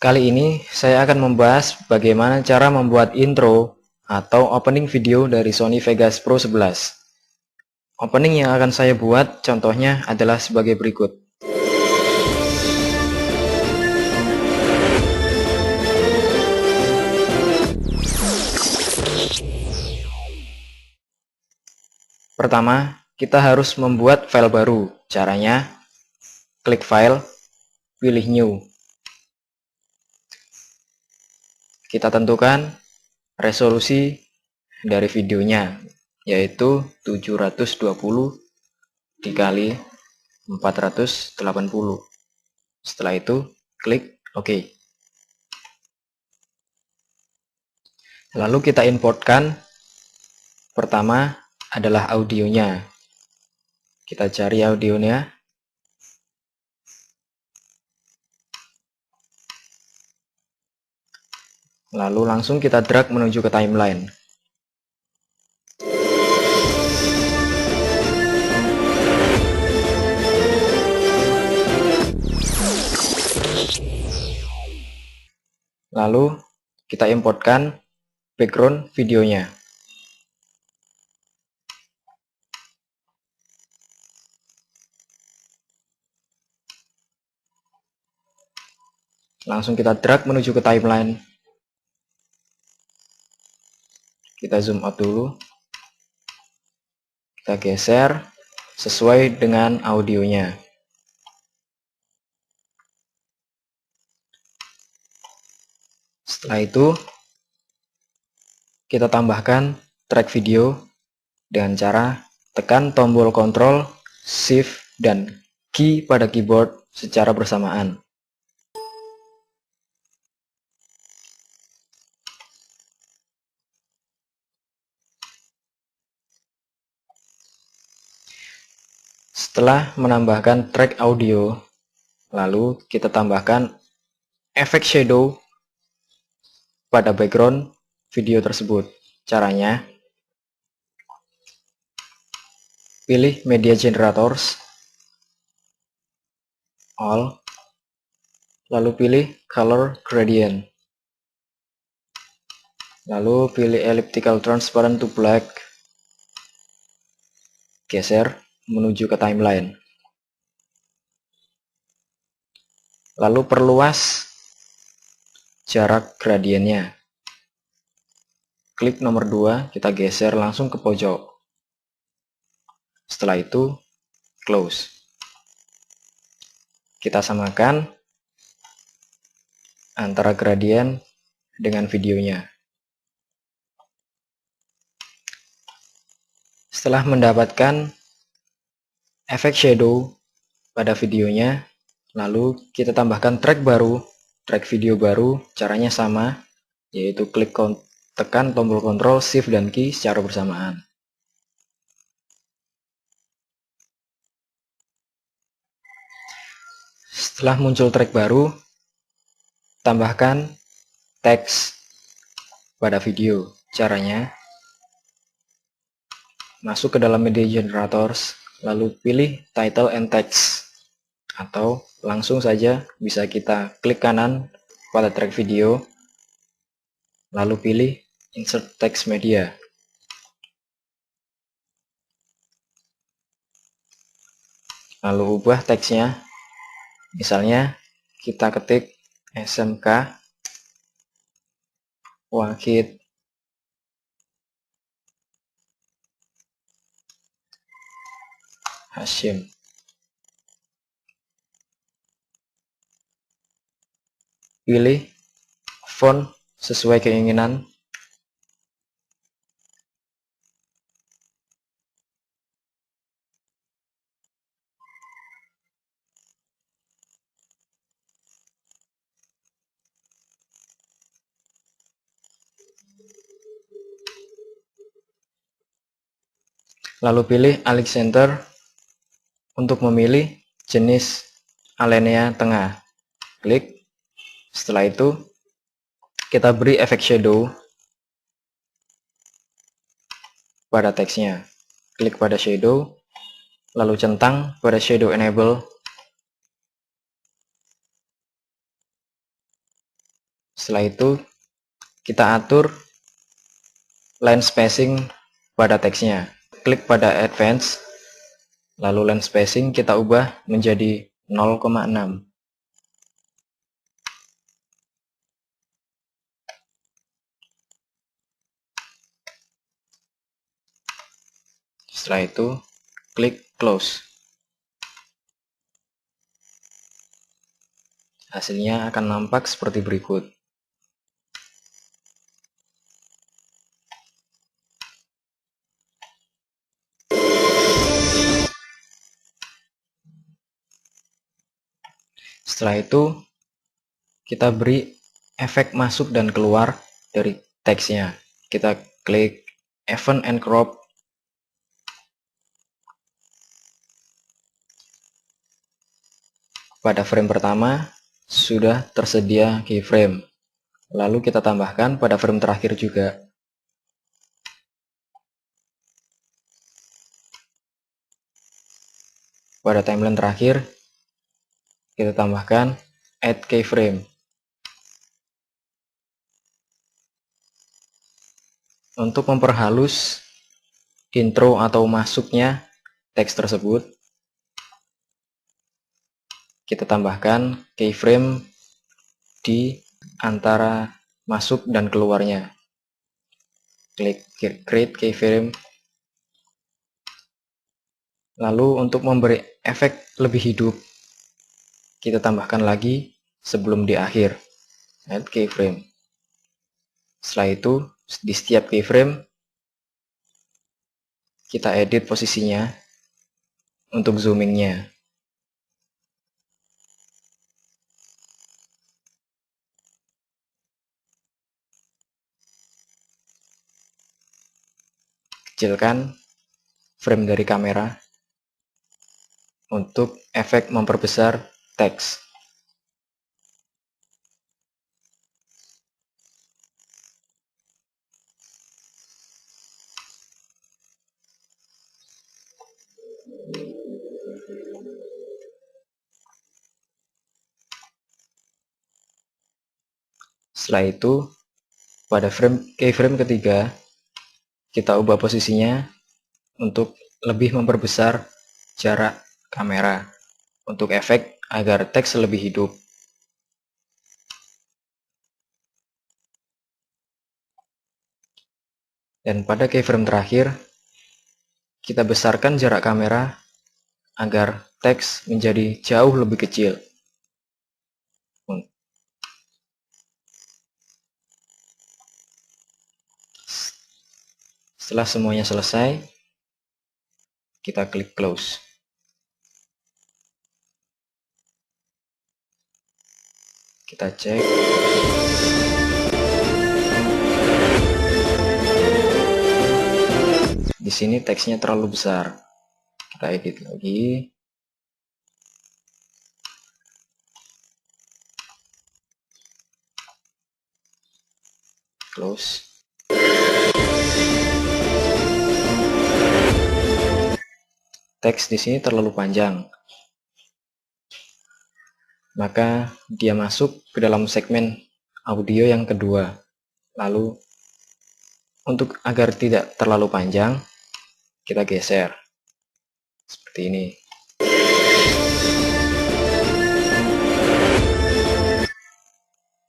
Kali ini saya akan membahas bagaimana cara membuat intro atau opening video dari Sony Vegas Pro 11. Opening yang akan saya buat contohnya adalah sebagai berikut. Pertama, kita harus membuat file baru. Caranya, klik file, pilih new. Kita tentukan resolusi dari videonya, yaitu 720 dikali 480. Setelah itu, klik OK. Lalu kita importkan. Pertama adalah audionya. Kita cari audionya. Lalu langsung kita drag menuju ke timeline. Lalu kita importkan background videonya. Langsung kita drag menuju ke timeline. Kita zoom out dulu. Kita geser sesuai dengan audionya. Setelah itu, kita tambahkan track video dengan cara tekan tombol Ctrl, Shift, dan key pada keyboard secara bersamaan. Setelah menambahkan track audio, lalu kita tambahkan efek shadow pada background video tersebut. Caranya, pilih Media Generators, All, lalu pilih Color Gradient, lalu pilih Elliptical Transparent to Black, geser menuju ke timeline. Lalu perluas jarak gradiennya. Klik nomor 2, kita geser langsung ke pojok. Setelah itu, close. Kita samakan antara gradien dengan videonya. Setelah mendapatkan efek shadow pada videonya, lalu kita tambahkan track baru, track video baru. Caranya sama, yaitu tekan tombol Ctrl, Shift, dan key secara bersamaan. Setelah muncul track baru, tambahkan teks pada video. Caranya, masuk ke dalam Media Generators, lalu pilih Title and Text, atau langsung saja bisa kita klik kanan pada track video, lalu pilih Insert Text Media. Lalu ubah teksnya, misalnya kita ketik SMK Wahid Hashim. Pilih font sesuai keinginan. Lalu pilih Alik Center untuk memilih jenis alinea tengah. Klik. Setelah itu, kita beri efek shadow pada teksnya. Klik pada shadow, lalu centang pada shadow enable. Setelah itu kita atur line spacing pada teksnya. Klik pada advance, lalu line spacing kita ubah menjadi 0,6. Setelah itu klik close. Hasilnya akan nampak seperti berikut. Setelah itu kita beri efek masuk dan keluar dari teksnya. Kita klik Event and Crop. Pada frame pertama sudah tersedia keyframe. Lalu kita tambahkan pada frame terakhir juga. Pada timeline terakhir kita tambahkan add keyframe. Untuk memperhalus intro atau masuknya teks tersebut, kita tambahkan keyframe di antara masuk dan keluarnya. Klik create keyframe. Lalu untuk memberi efek lebih hidup, kita tambahkan lagi sebelum di akhir, add keyframe. Setelah itu di setiap keyframe kita edit posisinya untuk zoomingnya. Kecilkan frame dari kamera untuk efek memperbesar teks. Setelah itu pada keyframe ketiga kita ubah posisinya untuk lebih memperbesar jarak kamera untuk efek agar teks lebih hidup. Dan pada keyframe terakhir kita besarkan jarak kamera agar teks menjadi jauh lebih kecil. Setelah semuanya selesai, kita klik close. Kita cek. Di sini teksnya terlalu besar. Kita edit lagi. Close. Teks di sini terlalu panjang. Maka dia masuk ke dalam segmen audio yang kedua. Lalu untuk agar tidak terlalu panjang, kita geser seperti ini.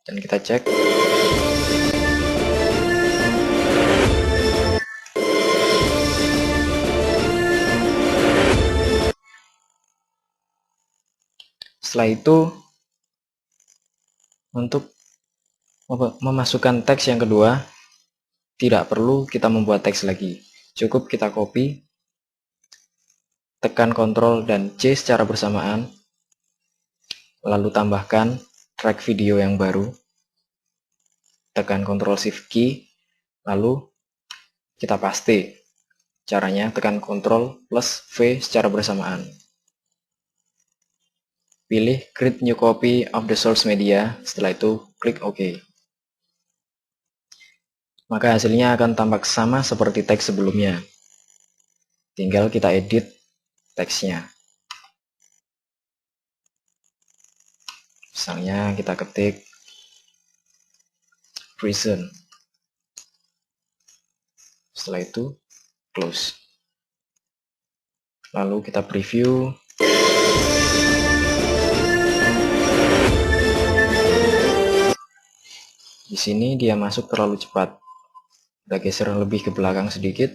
Dan kita cek. Setelah itu, untuk memasukkan teks yang kedua, tidak perlu kita membuat teks lagi. Cukup kita copy, tekan Ctrl dan C secara bersamaan, lalu tambahkan track video yang baru, tekan Ctrl Shift key, lalu kita paste. Caranya tekan Ctrl plus V secara bersamaan. Pilih Create New Copy of the Source Media, setelah itu klik OK. Maka hasilnya akan tampak sama seperti teks sebelumnya. Tinggal kita edit teksnya. Misalnya kita ketik present. Setelah itu close. Lalu kita preview. Di sini dia masuk terlalu cepat. Kita geser lebih ke belakang sedikit.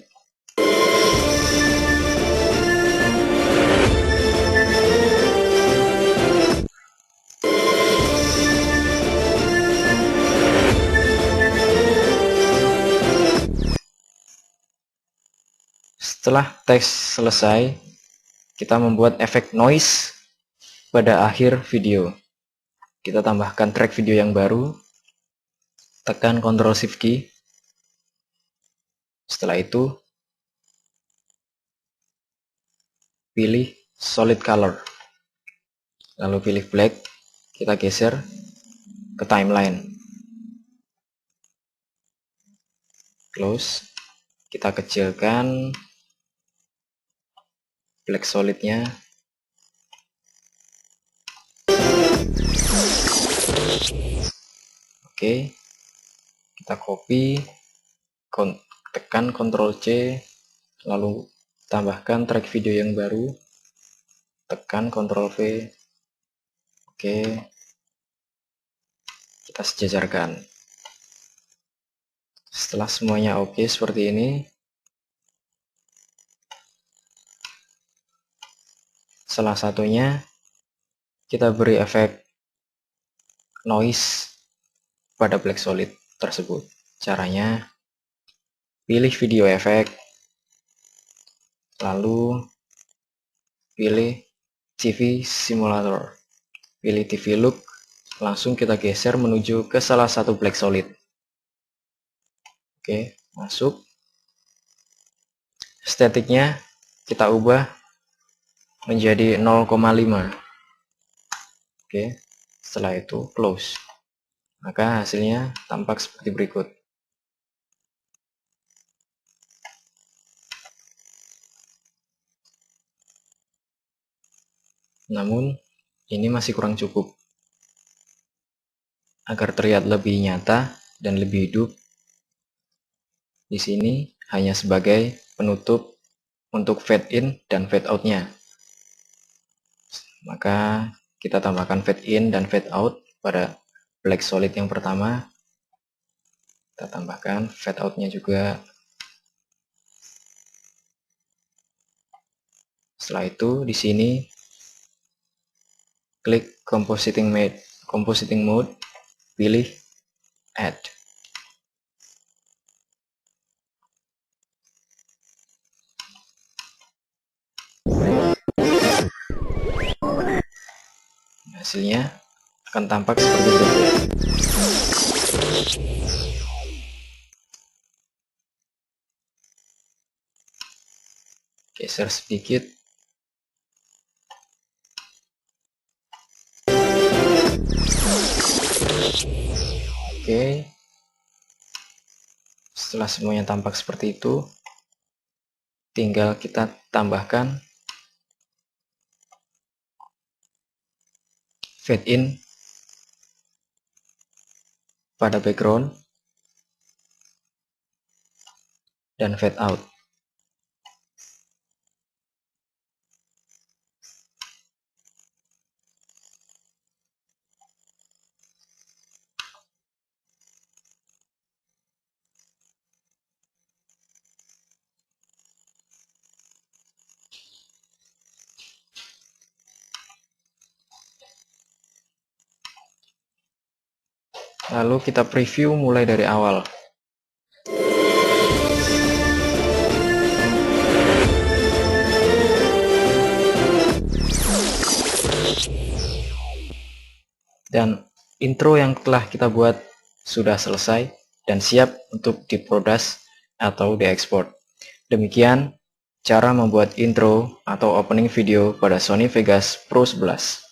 Setelah teks selesai, kita membuat efek noise pada akhir video. Kita tambahkan track video yang baru, tekan Ctrl Shift key. Setelah itu, pilih solid color. Lalu pilih black, kita geser ke timeline. Close, kita kecilkan black solidnya. Oke, kita copy, tekan Ctrl C, lalu tambahkan track video yang baru, tekan Ctrl V. Oke, kita sejajarkan. Setelah semuanya oke seperti ini, salah satunya kita beri efek noise pada black solid tersebut. Caranya, pilih video efek, lalu pilih TV simulator, pilih TV look, langsung kita geser menuju ke salah satu black solid. Oke, masuk. Statiknya kita ubah menjadi 0,5. Oke, setelah itu close. Maka hasilnya tampak seperti berikut. Namun, ini masih kurang cukup. Agar terlihat lebih nyata dan lebih hidup, di sini hanya sebagai penutup untuk fade in dan fade out-nya. Maka kita tambahkan fade in dan fade out pada black solid yang pertama. Kita tambahkan fade out-nya juga. Setelah itu di sini klik compositing mode, pilih add. Hasilnya akan tampak seperti berikut. Geser sedikit. Oke. Setelah semuanya tampak seperti itu, tinggal kita tambahkan fade in pada background dan fade out. Lalu kita preview mulai dari awal. Dan intro yang telah kita buat sudah selesai dan siap untuk diproduce atau diekspor. Demikian cara membuat intro atau opening video pada Sony Vegas Pro 11.